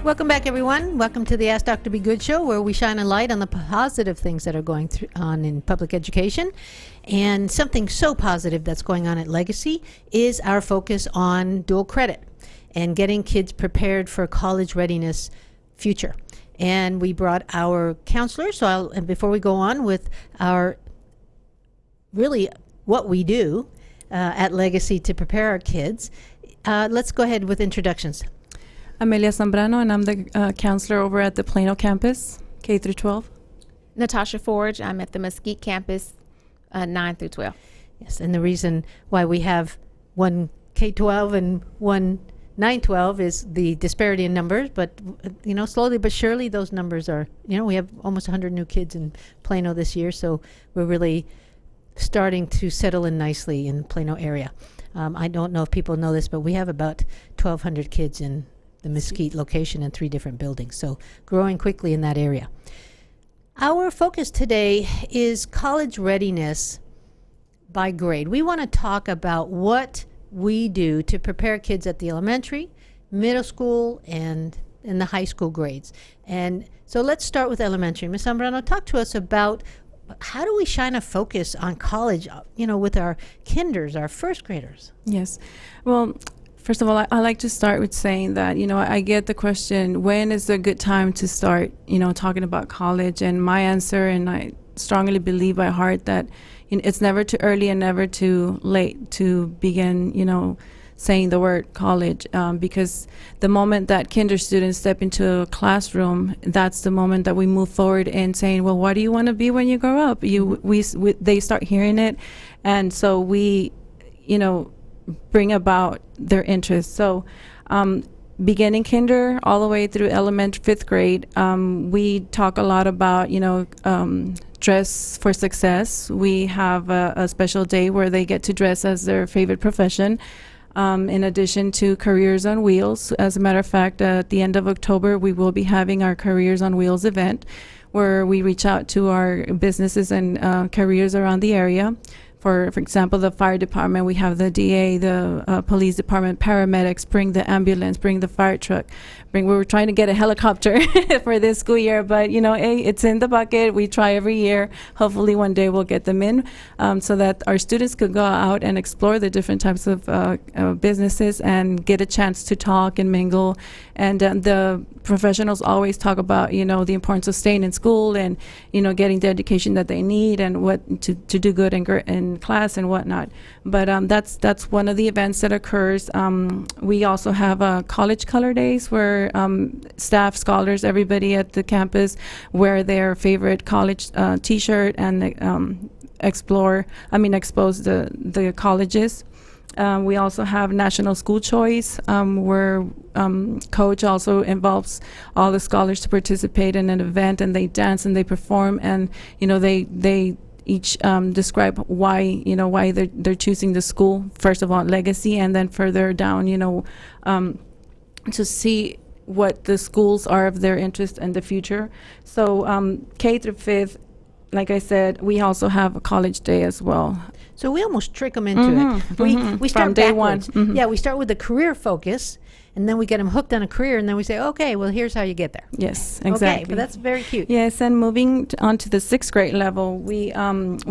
Welcome back, everyone. Welcome to the Ask Dr. Be Good show, where we shine a light on the positive things that are going on in public education. And something so positive that's going on at Legacy is our focus on dual credit and getting kids prepared for college readiness future. And we brought our counselors. And before we go on with our really what we do at Legacy to prepare our kids, let's go ahead with introductions. Amelia Zambrano, and I'm the counselor over at the Plano campus, K through 12. Natasha Forge, I'm at the Mesquite campus, 9 through 12. Yes, and the reason why we have one K-12 and one 9-12 is the disparity in numbers, but slowly but surely those numbers are, we have almost 100 new kids in Plano this year, so we're really starting to settle in nicely in the Plano area. I don't know if people know this, but we have about 1,200 kids in the Mesquite location in 3 different buildings, so growing quickly in that area. Our focus today is college readiness by grade. We want to talk about what we do to prepare kids at the elementary, middle school, and in the high school grades. And so let's start with elementary. Ms. Zambrano, talk to us about how do we shine a focus on college, with our kinders, our first graders? Yes. Well, first of all, I like to start with saying that, I get the question, when is a good time to start, talking about college? And my answer, and I strongly believe by heart that it's never too early and never too late to begin, saying the word college, because the moment that kinder students step into a classroom, that's the moment that we move forward in saying, well, what do you want to be when you grow up? They start hearing it. And so we, bring about their interests. So beginning kinder all the way through elementary 5th grade, we talk a lot about, dress for success. We have a special day where they get to dress as their favorite profession. In addition to Careers on Wheels. As a matter of fact, at the end of October, we will be having our Careers on Wheels event where we reach out to our businesses and careers around the area. For example, the fire department, we have the DA, the police department, paramedics, bring the ambulance, bring the fire truck. We were trying to get a helicopter for this school year, but it's in the bucket. We try every year. Hopefully one day we'll get them in so that our students could go out and explore the different types of businesses and get a chance to talk and mingle. And the professionals always talk about, the importance of staying in school and, getting the education that they need and what to do good in class and whatnot. But that's one of the events that occurs. We also have college color days where staff, scholars, everybody at the campus wear their favorite college t-shirt and expose the colleges. We also have National School Choice, where coach also involves all the scholars to participate in an event, and they dance and they perform, and they each describe why they're choosing the school. First of all, Legacy, and then further down, to see what the schools are of their interest in the future. So K through 5th, like I said, we also have a college day as well. So we almost trick them into it. We start from day backwards. one. Yeah, we start with the career focus, and then we get them hooked on a career, and then we say, okay, well, here's how you get there. Yes, exactly. Okay, but that's very cute. Yes, and moving on to the 6th grade level, we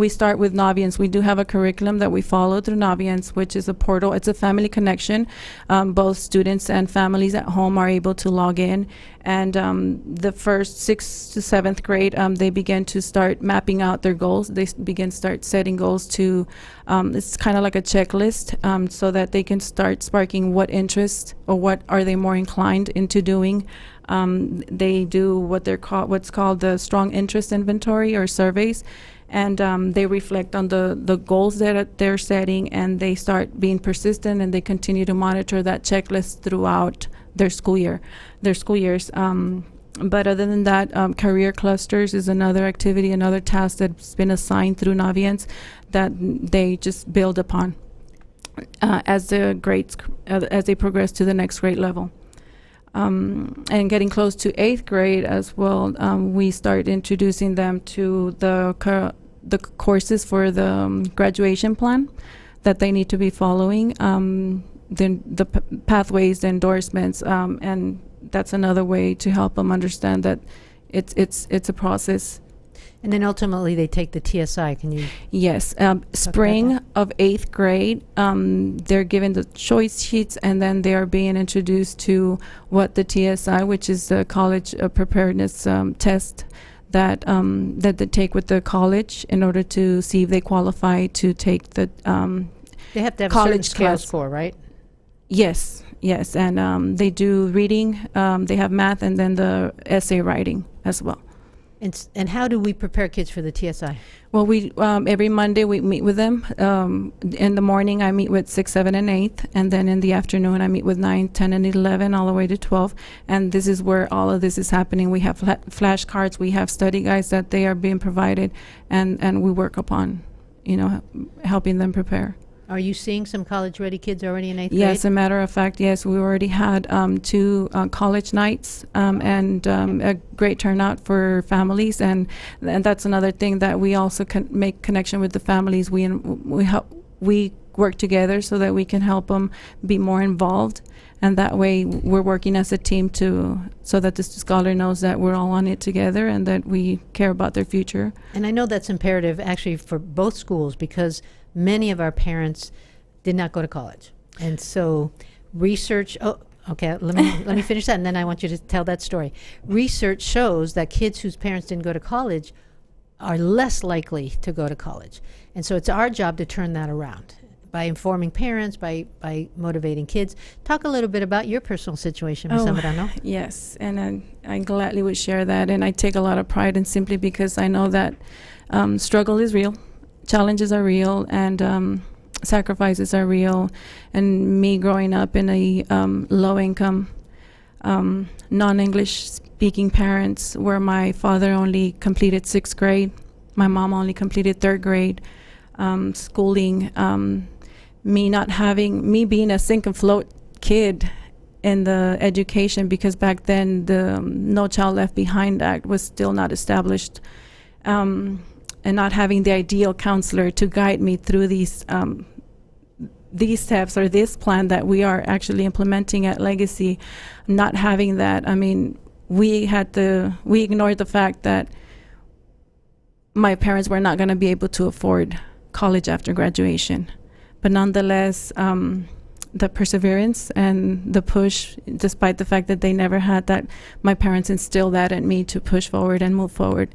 start with Naviance. We do have a curriculum that we follow through Naviance, which is a portal. It's a family connection. Both students and families at home are able to log in. And the first 6th to 7th grade, they begin to start mapping out their goals. They start setting goals to, it's kind of like a checklist, so that they can start sparking what interest or what are they more inclined into doing. They do what's called the strong interest inventory or surveys, and they reflect on the goals that they're setting, and they start being persistent, and they continue to monitor that checklist throughout their school years. But other than that, career clusters is another activity, another task that's been assigned through Naviance that they just build upon as the grades, as they progress to the next grade level. And getting close to 8th grade as well, we start introducing them to the courses for the graduation plan that they need to be following, then the pathways, the endorsements, and that's another way to help them understand that it's a process. And then ultimately they take the TSI. Can you? Yes, spring of 8th grade, they're given the choice sheets, and then they are being introduced to what the TSI, which is the college preparedness test that they take with the college in order to see if they qualify to take the They have to have college certain scales class. for, right? Yes, and they do reading, they have math, and then the essay writing as well. And how do we prepare kids for the TSI? Well, we every Monday we meet with them. In the morning, I meet with 6, 7, and 8, and then in the afternoon, I meet with 9, 10, and 11, all the way to 12. And this is where all of this is happening. We have flashcards, we have study guides that they are being provided, and we work upon, helping them prepare. Are you seeing some college-ready kids already in 8th grade? Yes, a matter of fact, yes, we already had 2 college nights and a great turnout for families, and that's another thing that we also can make connection with the families. We work together so that we can help them be more involved, and that way we're working as a team so that the scholar knows that we're all on it together and that we care about their future. And I know that's imperative actually for both schools, because many of our parents did not go to college. And so research, let me finish that, and then I want you to tell that story. Research shows that kids whose parents didn't go to college are less likely to go to college. And so it's our job to turn that around by informing parents, by motivating kids. Talk a little bit about your personal situation, Ms. Zambrano. Yes, and I gladly would share that, and I take a lot of pride in simply because I know that struggle is real. Challenges are real, and sacrifices are real. And me growing up in a low-income, non-English speaking parents, where my father only completed 6th grade, my mom only completed 3rd grade schooling, me being a sink and float kid in the education, because back then the No Child Left Behind Act was still not established. And not having the ideal counselor to guide me through these steps or this plan that we are actually implementing at Legacy, not having that, I mean, we ignored the fact that my parents were not going to be able to afford college after graduation. But nonetheless, the perseverance and the push, despite the fact that they never had that, my parents instilled that in me to push forward and move forward.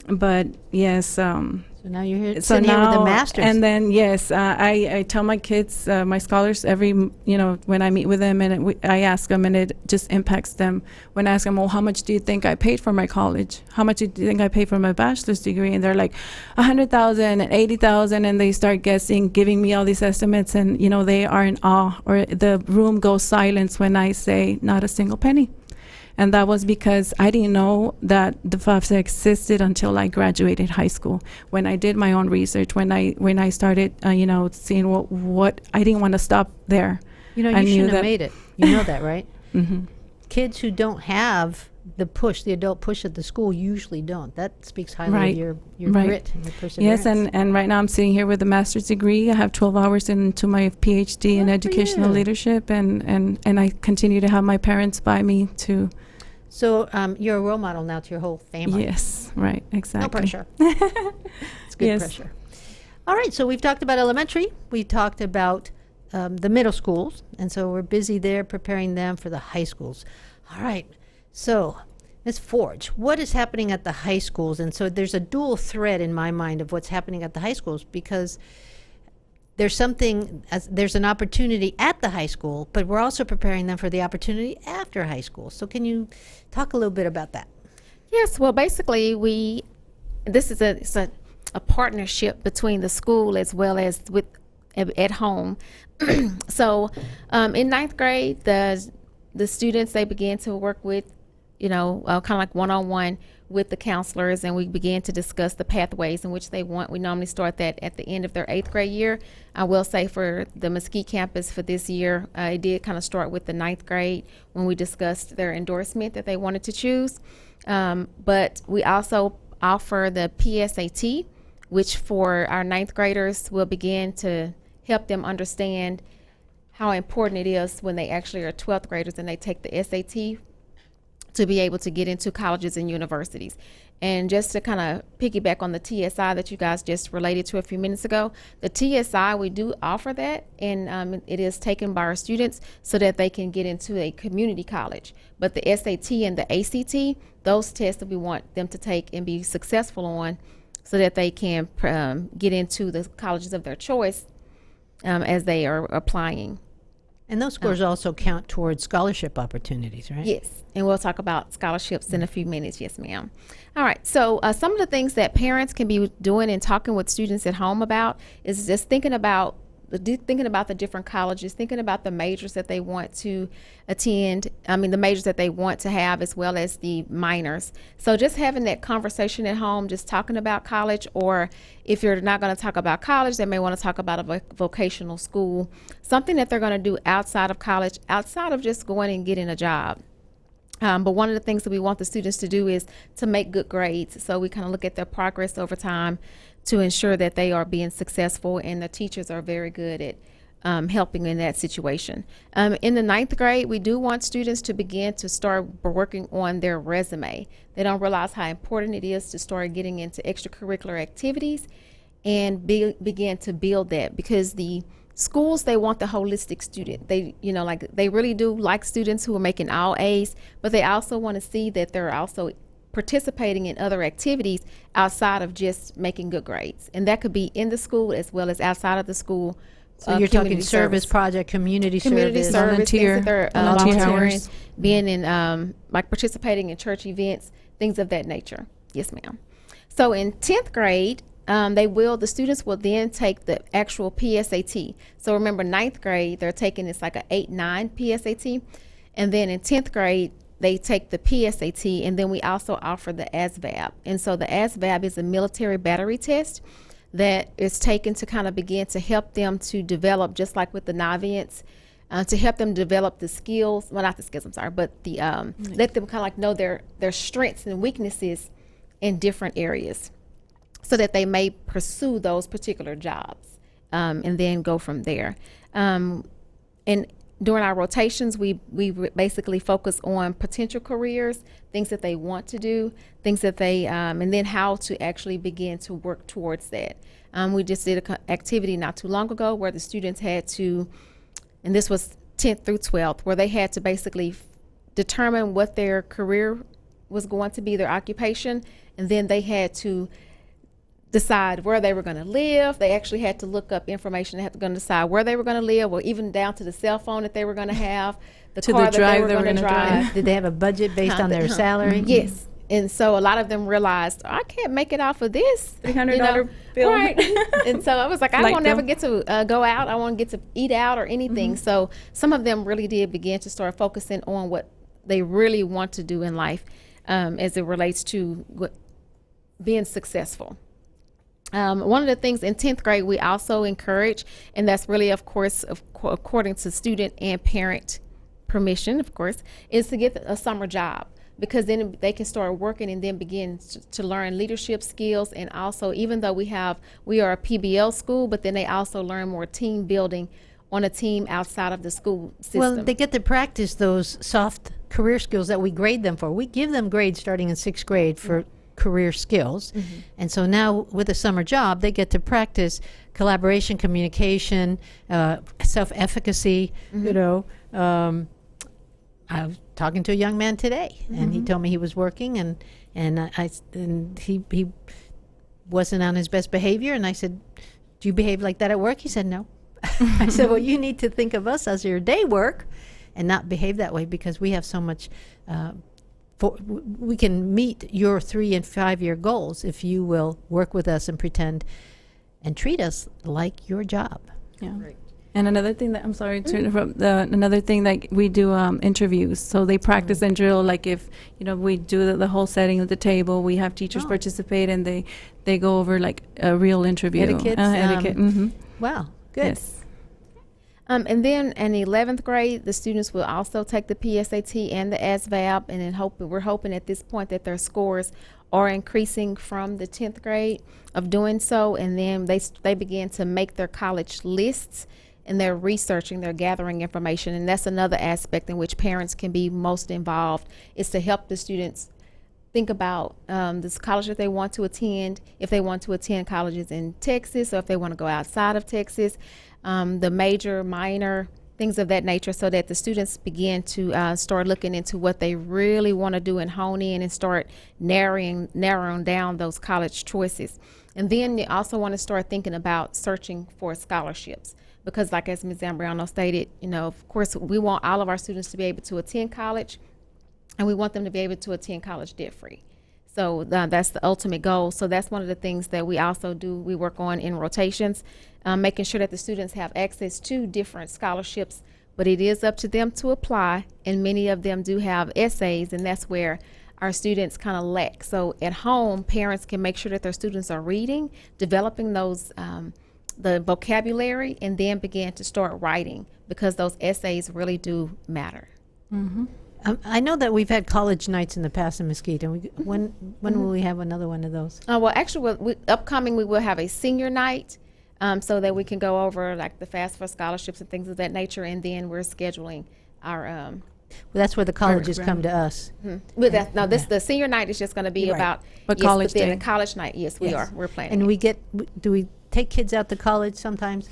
But yes, so now you're here, so sitting now, here with a master's. and then yes, I tell my kids, my scholars, when I meet with them, and I ask them, and it just impacts them. When I ask them, well, how much do you think I paid for my college? How much do you think I paid for my bachelor's degree? And they're like, 100,000 and 80,000, and they start guessing, giving me all these estimates, and they are in awe, or the room goes silence when I say not a single penny. And that was because I didn't know that the FAFSA existed until I graduated high school. When I did my own research, when I started, seeing what I didn't want to stop there. You shouldn't have made it. You know that, right? Mm-hmm. Kids who don't have the adult push at the school usually don't. That speaks highly of your grit and your perseverance. Yes, and right now I'm sitting here with a master's degree. I have 12 hours into my PhD in educational leadership, and I continue to have my parents by me too. So you're a role model now to your whole family. Yes, right, exactly. No pressure. It's good pressure. All right, so we've talked about elementary. We talked about the middle schools, and so we're busy there preparing them for the high schools. All right, so Ms. Forge, what is happening at the high schools? And so there's a dual thread in my mind of what's happening at the high schools, because there's an opportunity at the high school, but we're also preparing them for the opportunity after high school. So can you talk a little bit about that? Yes, well, basically this is a partnership between the school as well as with at home. So in 9th grade, the students, they began to work with kind of like one-on-one with the counselors, and we began to discuss the pathways in which they want. We normally start that at the end of their 8th grade year. I will say for the Mesquite campus for this year, it did kind of start with the 9th grade when we discussed their endorsement that they wanted to choose. But we also offer the PSAT, which for our 9th graders will begin to help them understand how important it is when they actually are 12th graders and they take the SAT to be able to get into colleges and universities. And just to kind of piggyback on the TSI that you guys just related to a few minutes ago, the TSI, we do offer that, and it is taken by our students so that they can get into a community college. But the SAT and the ACT, those tests that we want them to take and be successful on so that they can get into the colleges of their choice as they are applying. And those scores also count towards scholarship opportunities, right? Yes, and we'll talk about scholarships in a few minutes. Yes, ma'am. All right, so some of the things that parents can be doing and talking with students at home about is just thinking about the different colleges, thinking about the majors that they want to attend, the majors that they want to have, as well as the minors. So just having that conversation at home, just talking about college, or if you're not going to talk about college, they may want to talk about a vocational school, something that they're going to do outside of college, outside of just going and getting a job. But one of the things that we want the students to do is to make good grades. So we kind of look at their progress over time to ensure that they are being successful, and the teachers are very good at helping in that situation. In the 9th grade, we do want students to begin to start working on their resume. They don't realize how important it is to start getting into extracurricular activities and begin to build that, because the schools, they want the holistic student. They really do like students who are making all A's, but they also want to see that they're also participating in other activities outside of just making good grades. And that could be in the school as well as outside of the school. So you're talking service project, community service, volunteer, things that they're volunteering, being in like participating in church events, things of that nature. Yes, ma'am. So in 10th grade, the students will then take the actual PSAT. So remember, 9th grade, they're taking it's like an 8-9 PSAT. And then in 10th grade, they take the PSAT, and then we also offer the ASVAB. And so the ASVAB is a military battery test that is taken to kind of begin to help them to develop, just like with the Navients, to help them develop the skills, well, not the skills, I'm sorry, but the let them kind of like know their strengths and weaknesses in different areas so that they may pursue those particular jobs and then go from there. And during our rotations, we basically focus on potential careers, things that they want to do, things that they, and then how to actually begin to work towards that. We just did an activity not too long ago where the students had to, and this was 10th through 12th, where they had to basically determine what their career was going to be, their occupation, and then they had to decide where they were going to live. They actually had to look up information. They had to go and decide where they were going to live, or even down to the cell phone that they were going to have, the car that they were going to drive. Did they have a budget based on their salary? Yes. And so a lot of them realized, I can't make it off of this $300 bill. Right. And so I was like, I won't never get to go out. I won't get to eat out or anything. So some of them really did begin to start focusing on what they really want to do in life as it relates to being successful. One of the things in 10th grade we also encourage, and that's really, of course, according to student and parent permission, of course, is to get a summer job, because then they can start working and then begin to learn leadership skills. And also, even though we are a PBL school, but then they also learn more team building on a team outside of the school system. Well, they get to practice those soft career skills that we grade them for. We give them grades starting in 6th grade for career skills. And so now with a summer job, they get to practice collaboration, communication, self-efficacy. I was talking to a young man today, and he told me he was working, and he wasn't on his best behavior, and I said, do you behave like that at work? He said, no. I said, well, you need to think of us as your day work and not behave that way, because we have so much we can meet your 3 and 5 year goals if you will work with us and pretend and treat us like your job. Yeah. Right. And another thing that I'm sorry to interrupt. Another thing that we do interviews, so they practice and drill. Like if we do the whole setting of the table, we have teachers participate, and they go over like a real interview. Etiquette. Etiquette. Wow, good. Yes. And then in the 11th grade, the students will also take the PSAT and the ASVAB, and then we're hoping at this point that their scores are increasing from the 10th grade of doing so, and then they begin to make their college lists, and they're researching, they're gathering information, and that's another aspect in which parents can be most involved, is to help the students think about this college that they want to attend, if they want to attend colleges in Texas, or if they want to go outside of Texas, the major, minor, things of that nature, so that the students begin to start looking into what they really want to do and hone in and start narrowing down those college choices. And then they also want to start thinking about searching for scholarships, because like as Ms. Zambrano stated, of course, we want all of our students to be able to attend college, and we want them to be able to attend college debt-free. So that's the ultimate goal. So that's one of the things that we also do. We work on in rotations, making sure that the students have access to different scholarships, but it is up to them to apply, and many of them do have essays, and that's where our students kind of lack. So at home, parents can make sure that their students are reading, developing those the vocabulary, and then begin to start writing, because those essays really do matter. I know that we've had college nights in the past in Mesquite. And when will we have another one of those? Well, actually, upcoming we will have a senior night, so that we can go over like the FASFA scholarships and things of that nature, and then we're scheduling our. Well, that's where the colleges come to us. But the senior night is just going to be Right. about college then day. the college night. Yes, we Yes. are. We're planning. And do we take kids out to college sometimes?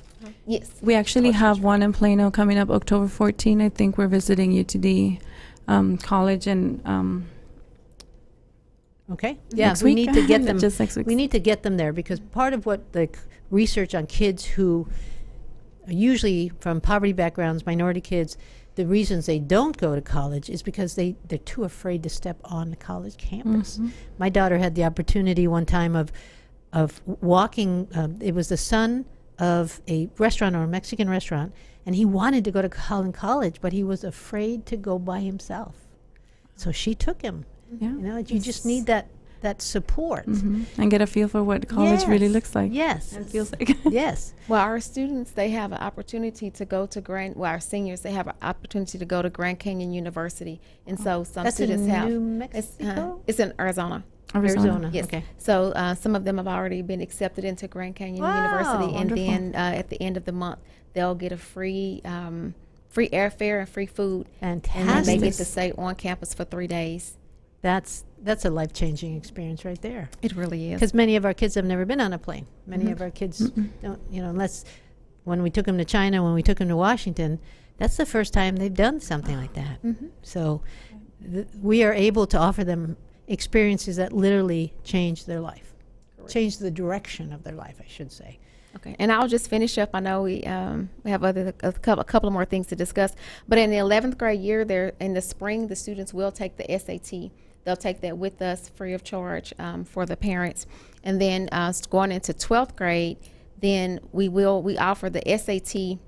Yes. We actually have one in Plano coming up October 14. I think we're visiting UTD college, and Okay. Yeah, next we week. need to get them. Just next week. We need to get them there, because part of what the research on kids who are usually from poverty backgrounds, minority kids, the reasons they don't go to college is because they're too afraid to step on the college campus. My daughter had the opportunity one time of walking. It was the son of a restaurant, or a Mexican restaurant, and he wanted to go to college, but he was afraid to go by himself. So she took him. Yeah. You just need that support. And get a feel for what college really looks like. Yes. And feels like. Yes. Well, our students, they have an opportunity to go to our seniors, they have an opportunity to go to Grand Canyon University. And so some That's students in have. New Mexico? It's in Arizona. Arizona. Yes. Okay. So some of them have already been accepted into Grand Canyon Wow, University, and wonderful. then at the end of the month, they'll get a free airfare and free food. Fantastic. And then they get to stay on campus for 3 days. That's a life-changing experience right there. It really is. Because many of our kids have never been on a plane. Many of our kids don't, unless when we took them to China, when we took them to Washington, that's the first time they've done something like that. So we are able to offer them experiences that literally change their life, change the direction of their life, I should say. Okay, and I'll just finish up. I know we have a couple of more things to discuss, but in the 11th grade year, there in the spring, the students will take the SAT. They'll take that with us free of charge for the parents, and then going into 12th grade, then we offer the SAT.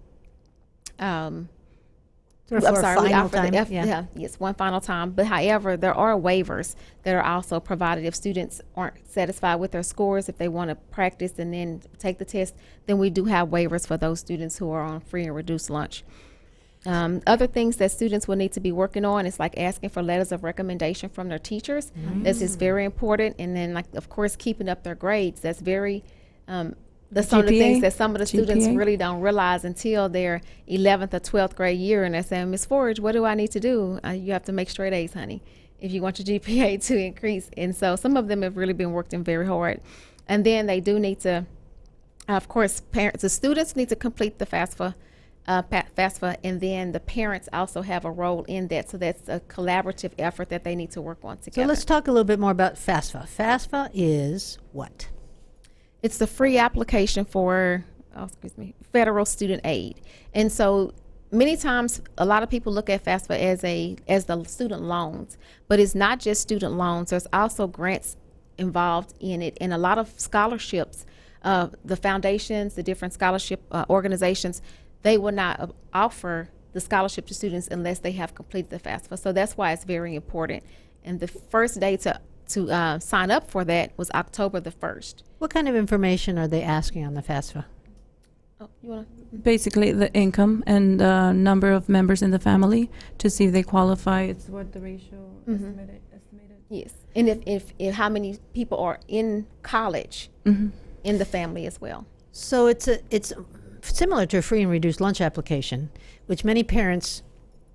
Sort of I'm for a sorry, we final offer time. the yes, one final time. But however, there are waivers that are also provided if students aren't satisfied with their scores. If they want to practice and then take the test, then we do have waivers for those students who are on free and reduced lunch. Other things that students will need to be working on is like asking for letters of recommendation from their teachers. This is very important. And then, like, of course, keeping up their grades. That's very that's some of the things that some of the students really don't realize until their 11th or 12th grade year, and they're saying, Ms. Forge, what do I need to do? You have to make straight A's, honey, if you want your GPA to increase. And so some of them have really been working very hard. And then they do need to, of course, the students need to complete the FASFA, and then the parents also have a role in that. So that's a collaborative effort that they need to work on together. So let's talk a little bit more about FASFA. FASFA is what? It's the free application for, federal student aid. And so many times, a lot of people look at FAFSA as the student loans, but it's not just student loans. There's also grants involved in it, and a lot of scholarships. The foundations, the different scholarship organizations, they will not offer the scholarship to students unless they have completed the FAFSA. So that's why it's very important. And the first day to sign up for that was October the 1st. What kind of information are they asking on the FAFSA? Oh, you want to? Basically, the income and number of members in the family to see if they qualify. It's what the ratio estimated. Yes, and if how many people are in college in the family as well. So it's similar to a free and reduced lunch application, which many parents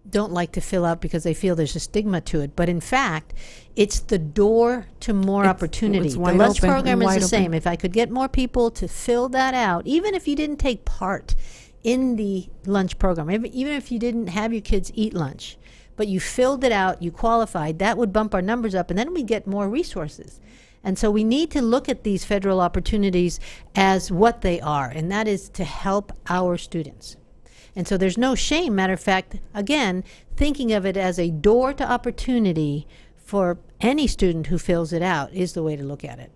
don't like to fill out because they feel there's a stigma to it. But in fact, it's the door to more opportunity. It's The wide lunch open, program is wide the same. open. If I could get more people to fill that out, even if you didn't take part in the lunch program, even if you didn't have your kids eat lunch, but you filled it out, you qualified, that would bump our numbers up, and then we get more resources. And so we need to look at these federal opportunities as what they are, and that is to help our students. And so there's no shame. Matter of fact, again, thinking of it as a door to opportunity for any student who fills it out is the way to look at it.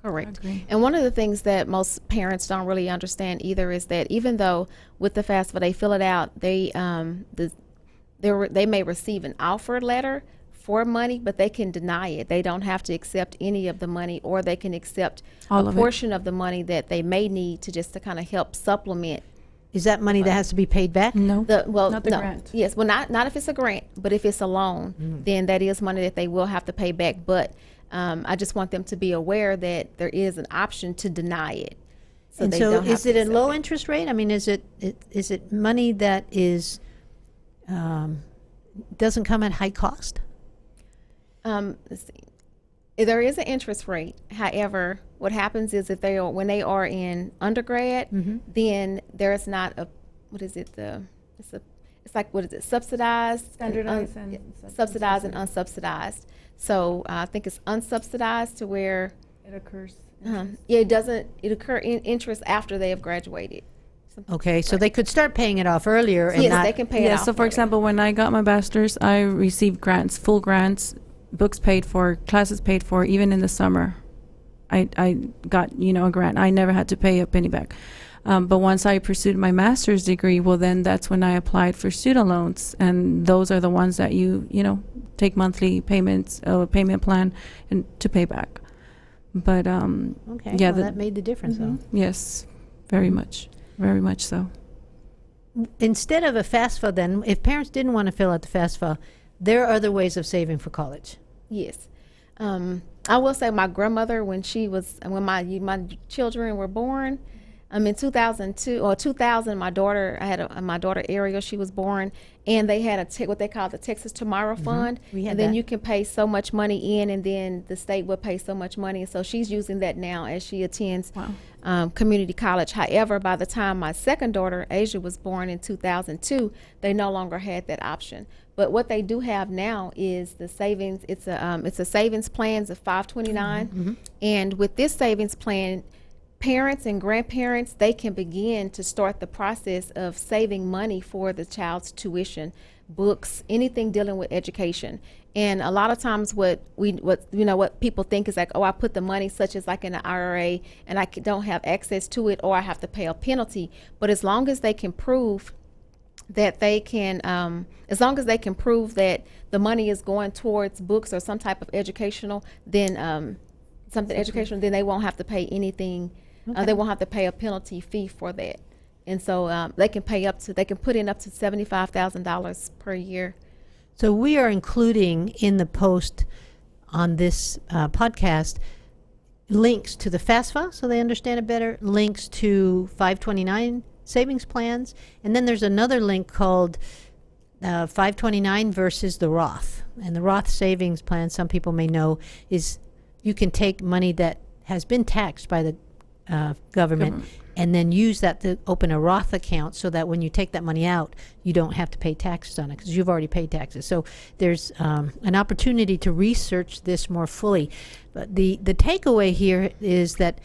Correct. Agree. And one of the things that most parents don't really understand either is that even though with the FAFSA they fill it out, they may receive an offer letter for money, but they can deny it. They don't have to accept any of the money, or they can accept All a of it. portion of the money that they may need to just to kind of help supplement Is that money that has to be paid back? No, not the no. grant. Yes, well, not if it's a grant, but if it's a loan, then that is money that they will have to pay back. But I just want them to be aware that there is an option to deny it. And they so don't have is to it a accept low interest rate? I mean, is it money that is doesn't come at high cost? Let's see. There is an interest rate. However, what happens is if when they are in undergrad, then there's not a it's like what is it, subsidized, Standardized and subsidized and unsubsidized. So I think it's unsubsidized to where It occurs. it occur in interest after they have graduated. Okay, so they could start paying it off earlier and Yes, not. they can pay it Yeah, off. so for early. example, when I got my bachelor's, I received grants, full grants, books paid for, classes paid for, even in the summer. I got, a grant. I never had to pay a penny back. But once I pursued my master's degree, well, then that's when I applied for student loans. And those are the ones that you take monthly payments, payment plan, and to pay back. But, Okay, yeah, well, that made the difference, though. yes, very much so. Instead of a FAFSA, then, if parents didn't want to fill out the FAFSA, there are other ways of saving for college. Yes. I will say my grandmother, when my children were born, in 2002 or 2000, my daughter Ariel, she was born, and they had what they call the Texas Tomorrow Fund. We had and then that. you can pay so much money in, and then the state will pay so much money. So she's using that now as she attends community college. However, by the time my second daughter, Asia, was born in 2002, they no longer had that option. But what they do have now is the savings. It's a savings plan, it's a 529, and with this savings plan, parents and grandparents, they can begin to start the process of saving money for the child's tuition, books, anything dealing with education. And a lot of times what people think is like, oh, I put the money such as like in an IRA and I don't have access to it, or I have to pay a penalty. But as long as they can prove that as long as they can prove that the money is going towards books or some type of educational, then then they won't have to pay anything. They won't have to pay a penalty fee for that. And so they can put in up to $75,000 per year. So we are including in the post on this podcast links to the FAFSA so they understand it better, links to 529 savings plans, and then there's another link called 529 versus the Roth. And the Roth savings plan, some people may know, is you can take money that has been taxed by the government and then use that to open a Roth account so that when you take that money out, you don't have to pay taxes on it because you've already paid taxes. So there's an opportunity to research this more fully. But the takeaway here is that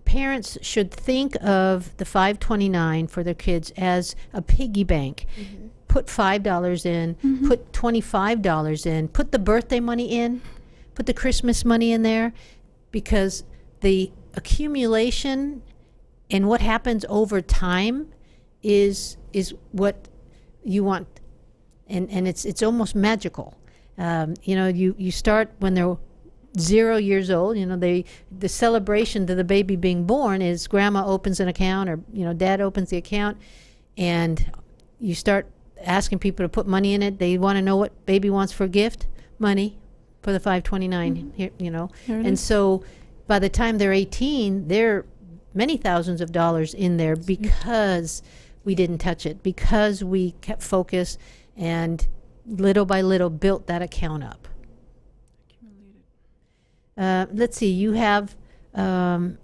parents should think of the 529 for their kids as a piggy bank. Put $5 in, put $25 in, put the birthday money in, put the Christmas money in there, because the accumulation and what happens over time is what you want, and it's almost magical. You start when they're 0 years old. The celebration to the baby being born is grandma opens an account, or dad opens the account, and you start asking people to put money in it. They want to know what baby wants for a gift. Money for the 529 here, and so by the time they're 18, they're many thousands of dollars in there, because we didn't touch it, because we kept focus and little by little built that account up. Let's see, you have the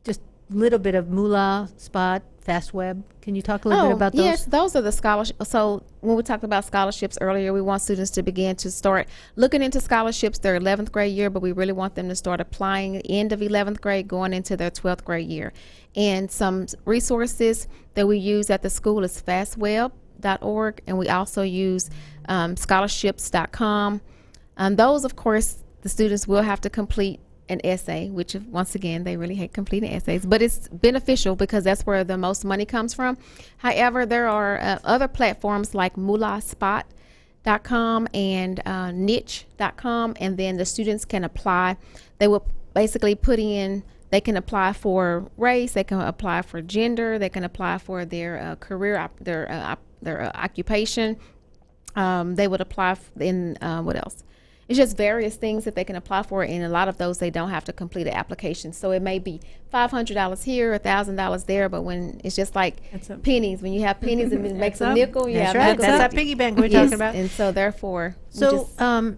just little bit of Moolah, Spot, FastWeb. Can you talk a little bit about those? Yes, those are the scholarships. So when we talked about scholarships earlier, we want students to begin to start looking into scholarships their 11th grade year, but we really want them to start applying end of 11th grade, going into their 12th grade year. And some resources that we use at the school is fastweb.org, and we also use scholarships.com. Those, of course, the students will have to complete an essay, which once again, they really hate completing essays, but it's beneficial because that's where the most money comes from. However, there are other platforms like moolahspot.com and niche.com, and then the students can apply. They will basically they can apply for race, they can apply for gender, they can apply for their career, their occupation. They would apply in what else? It's just various things that they can apply for, and a lot of those they don't have to complete an application. So it may be $500 here, $1,000 there, but when it's just like pennies, when you have pennies and it makes a nickel, you have right. nickels. That's that piggy bank we're talking about. And so therefore, I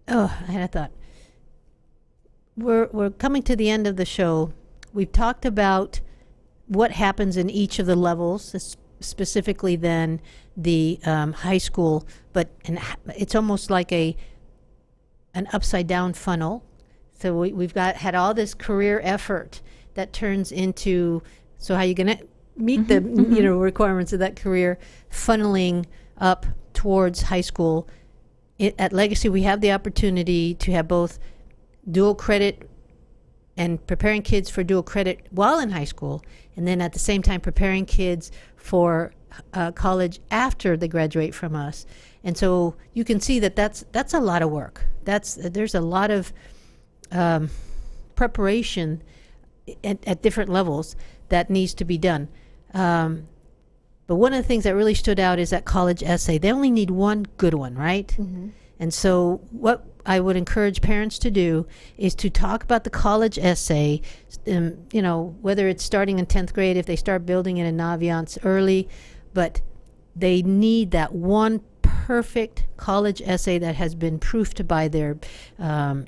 had a thought. We're coming to the end of the show. We've talked about what happens in each of the levels, specifically then the high school, but it's almost like an upside down funnel. So we've had all this career effort that turns into, so how are you going to meet the requirements of that career, funneling up towards high school. At Legacy, we have the opportunity to have both dual credit and preparing kids for dual credit while in high school, and then at the same time preparing kids for college after they graduate from us. And so you can see that that's a lot of work. There's a lot of preparation at different levels that needs to be done. But one of the things that really stood out is that college essay. They only need one good one, right? Mm-hmm. And so what I would encourage parents to do is to talk about the college essay, whether it's starting in 10th grade, if they start building it in Naviance early, but they need that one perfect college essay that has been proofed by their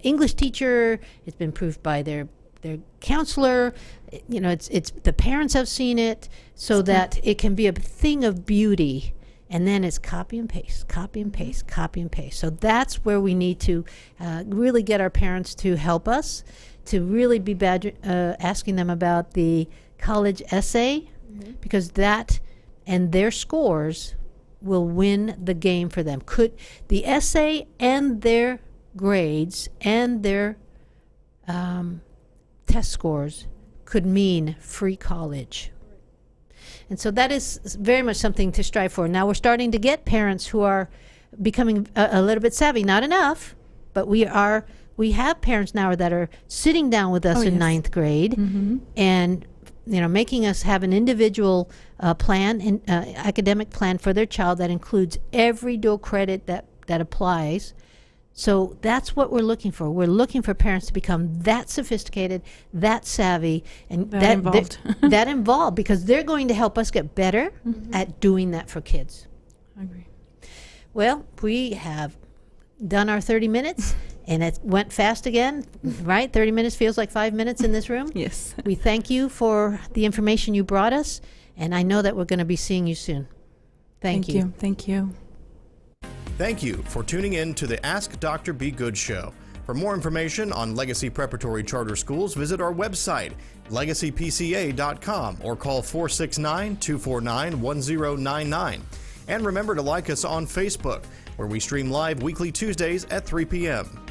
English teacher, it's been proofed by their counselor, it's the parents have seen it, so that it can be a thing of beauty. And then it's copy and paste, copy and paste, copy and paste. So that's where we need to really get our parents to help us, to really be asking them about the college essay, because that and their scores will win the game for them. Could the essay and their grades and their test scores could mean free college. And so that is very much something to strive for. Now we're starting to get parents who are becoming a little bit savvy. Not enough, but we have parents now that are sitting down with us in ninth grade and making us have an individual plan, academic plan for their child that includes every dual credit that applies. So that's what we're looking for. We're looking for parents to become that sophisticated, that savvy, and that involved. That involved, because they're going to help us get better at doing that for kids. I agree. Well, we have done our 30 minutes, and it went fast again, right? 30 minutes feels like 5 minutes in this room. Yes. We thank you for the information you brought us, and I know that we're going to be seeing you soon. Thank you. Thank you. Thank you for tuning in to the Ask Dr. Be Good show. For more information on Legacy Preparatory Charter Schools, visit our website, legacypca.com, or call 469-249-1099. And remember to like us on Facebook, where we stream live weekly Tuesdays at 3 p.m.